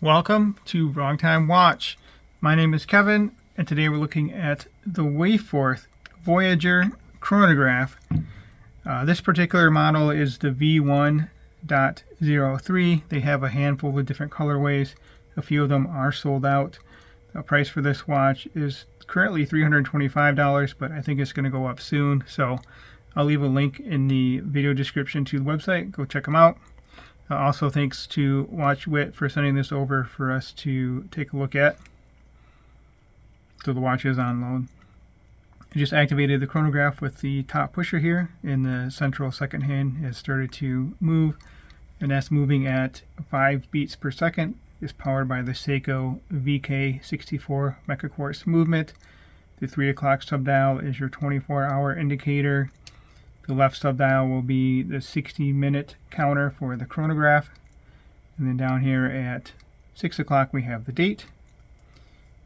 Welcome to Wrong Time Watch. My name is Kevin, and today we're looking at the Wayforth Voyager Chronograph. This particular model is the V1.03. They have a handful of different colorways. A few of them are sold out. The price for this watch is currently $325, but I think it's going to go up soon. So I'll leave a link in the video description to the website. Go check them out. Also, thanks to WatchWit for sending this over for us to take a look at. So the watch is on loan. I just activated the chronograph with the top pusher here, and the central second hand has started to move, and that's moving at 5 beats per second. It's powered by the Seiko VK64 megaquartz movement. The 3 o'clock subdial is your 24-hour indicator. The left subdial will be the 60-minute counter for the chronograph. And then down here at 6 o'clock we have the date.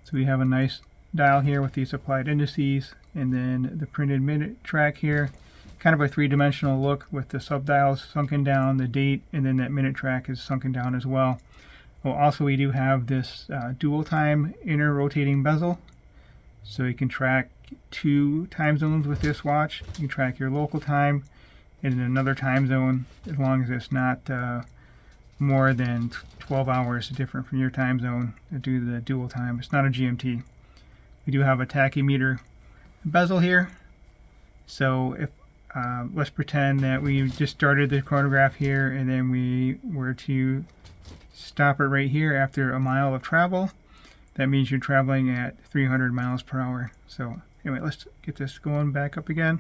So we have a nice dial here with these applied indices, and then the printed minute track here. Kind of a three-dimensional look with the subdials sunken down, the date, and then that minute track is sunken down as well. Well, also we do have this dual time inner rotating bezel. So you can track 2 time zones with this watch. You can track your local time and in another time zone, as long as it's not more than 12 hours different from your time zone due to the dual time. It's not a GMT. We do have a tachymeter bezel here. So if let's pretend that we just started the chronograph here and then we were to stop it right here after a mile of travel. That means you're traveling at 300 miles per hour. So anyway, let's get this going back up again.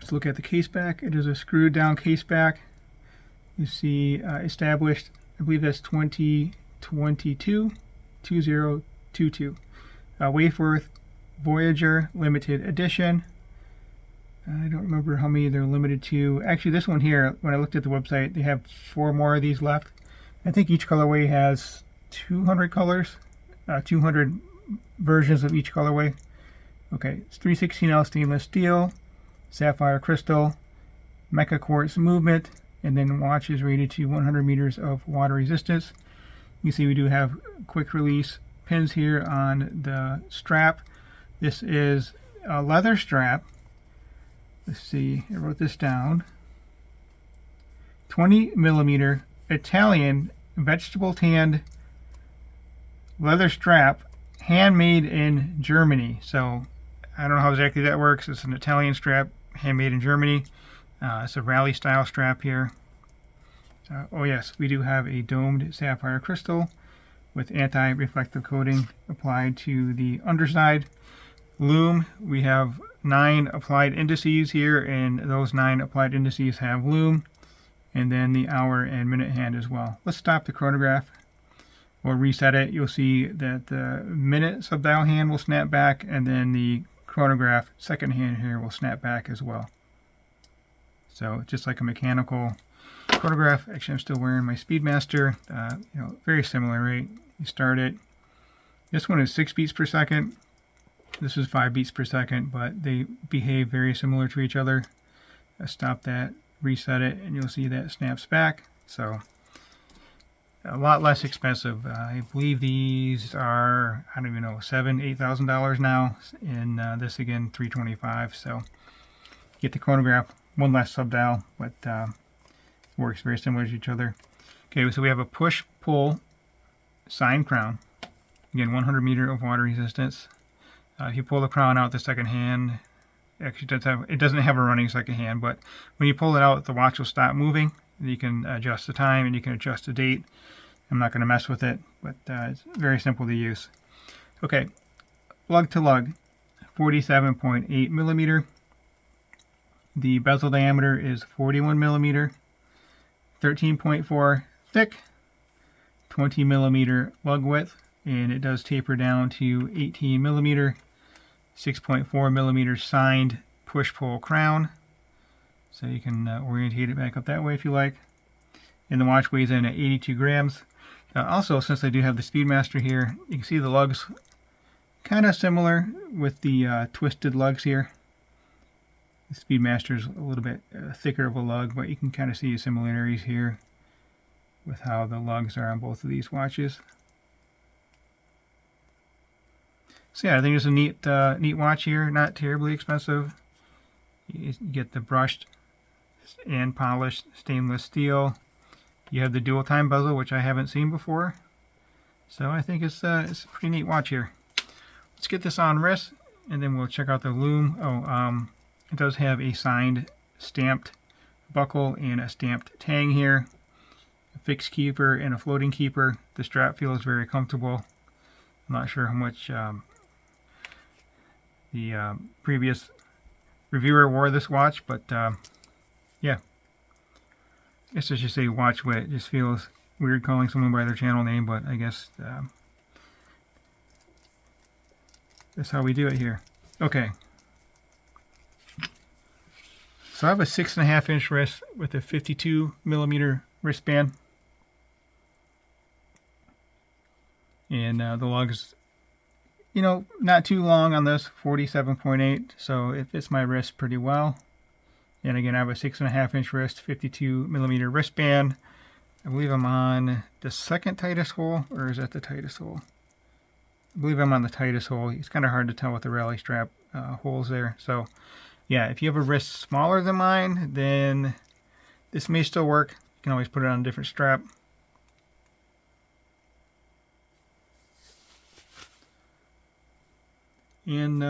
Let's look at the case back. It is a screwed down case back. You see established, I believe that's 2022. Wayforth Voyager limited edition. I don't remember how many they're limited to. Actually, this one here, when I looked at the website, they have 4 more of these left. I think each colorway has 200 colors, 200 versions of each colorway. Okay, it's 316L stainless steel, sapphire crystal, mecha quartz movement, and then watch is rated to 100 meters of water resistance. You see we do have quick release pins here on the strap. This is a leather strap. Let's see, I wrote this down. 20 millimeter Italian vegetable tanned leather strap, handmade in Germany. So I don't know how exactly that works. It's an Italian strap, handmade in Germany. It's a rally style strap here. Oh yes, we do have a domed sapphire crystal with anti-reflective coating applied to the underside. Lume, we have 9 applied indices here, and those 9 applied indices have lume, and then the hour and minute hand as well. Let's stop the chronograph. We'll reset it. You'll see that the minute subdial hand will snap back, and then the chronograph second hand here will snap back as well. So just like a mechanical chronograph. Actually, I'm still wearing my Speedmaster. Very similar, right? You start it. This one is 6 beats per second. This is 5 beats per second, but they behave very similar to each other. Stop that, reset it, and you'll see that snaps back. So a lot less expensive. I believe these are, I don't even know, $7,000-8,000 now, and this again $325. So get the chronograph, one less subdial, but works very similar to each other. Okay, so we have a push-pull sign crown. Again, 100 meter of water resistance. If you pull the crown out, the second hand actually doesn't have a running second hand, but when you pull it out, the watch will stop moving. You can adjust the time and you can adjust the date. I'm not going to mess with it, but it's very simple to use. Okay, lug to lug, 47.8 millimeter. The bezel diameter is 41 millimeter, 13.4 thick, 20 millimeter lug width, and it does taper down to 18 millimeter, 6.4 millimeter signed push-pull crown. So you can orientate it back up that way if you like. And the watch weighs in at 82 grams. Also, since I do have the Speedmaster here, you can see the lugs kind of similar with the twisted lugs here. The Speedmaster is a little bit thicker of a lug, but you can kind of see the similarities here. with how the lugs are on both of these watches. So yeah, I think it's a neat watch here. Not terribly expensive. You get the brushed and polished stainless steel. You have the dual time bezel, which I haven't seen before. So I think it's a pretty neat watch here. Let's get this on wrist, and then we'll check out the lume. Oh, it does have a signed, stamped buckle and a stamped tang here. A fixed keeper and a floating keeper. The strap feels very comfortable. I'm not sure how much the previous reviewer wore this watch, but yeah. I guess I should say watch wit. It just feels weird calling someone by their channel name, but I guess that's how we do it here. Okay. So I have a 6.5 inch wrist with a 52mm wristband. And the lug's, you know, not too long on this, 47.8, so it fits my wrist pretty well. And again, I have a 6.5 inch wrist, 52mm wristband. I believe I'm on the second tightest hole, or is that the tightest hole? I believe I'm on the tightest hole. It's kind of hard to tell with the rally strap holes there. So yeah, if you have a wrist smaller than mine, then this may still work. You can always put it on a different strap. And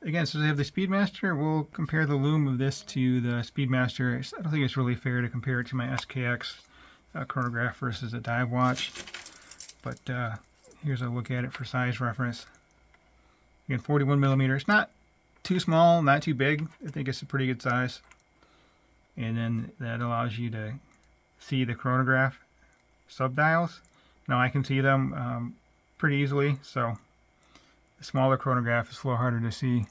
again, since I have the Speedmaster, we'll compare the lume of this to the Speedmaster. I don't think it's really fair to compare it to my SKX chronograph versus a dive watch. But here's a look at it for size reference. Again, 41mm. It's not too small, not too big. I think it's a pretty good size. And then that allows you to see the chronograph subdials. Now I can see them pretty easily, so the smaller chronograph is a little harder to see.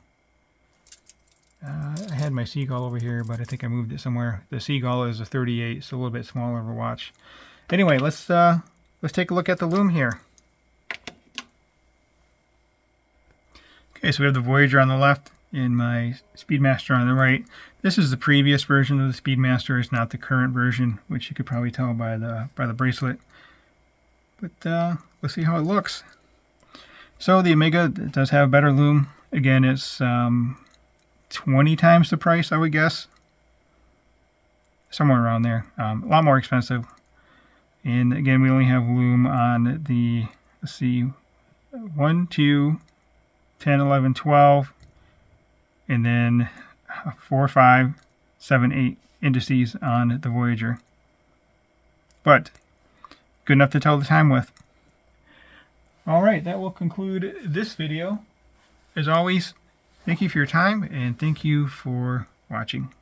I had my Seagull over here, but I think I moved it somewhere. The Seagull is a 38, so a little bit smaller of a watch. Anyway, let's take a look at the lume here. Okay, so we have the Voyager on the left and my Speedmaster on the right. This is the previous version of the Speedmaster. It's not the current version, which you could probably tell by the bracelet. But let's see how it looks. So the Omega does have a better lume. Again, it's 20 times the price, I would guess. Somewhere around there. A lot more expensive. And again, we only have lume on the, let's see, 1, 2, 10, 11, 12, and then 4, 5, 7, 8 indices on the Voyager. But good enough to tell the time with. Alright, that will conclude this video. As always, thank you for your time, and thank you for watching.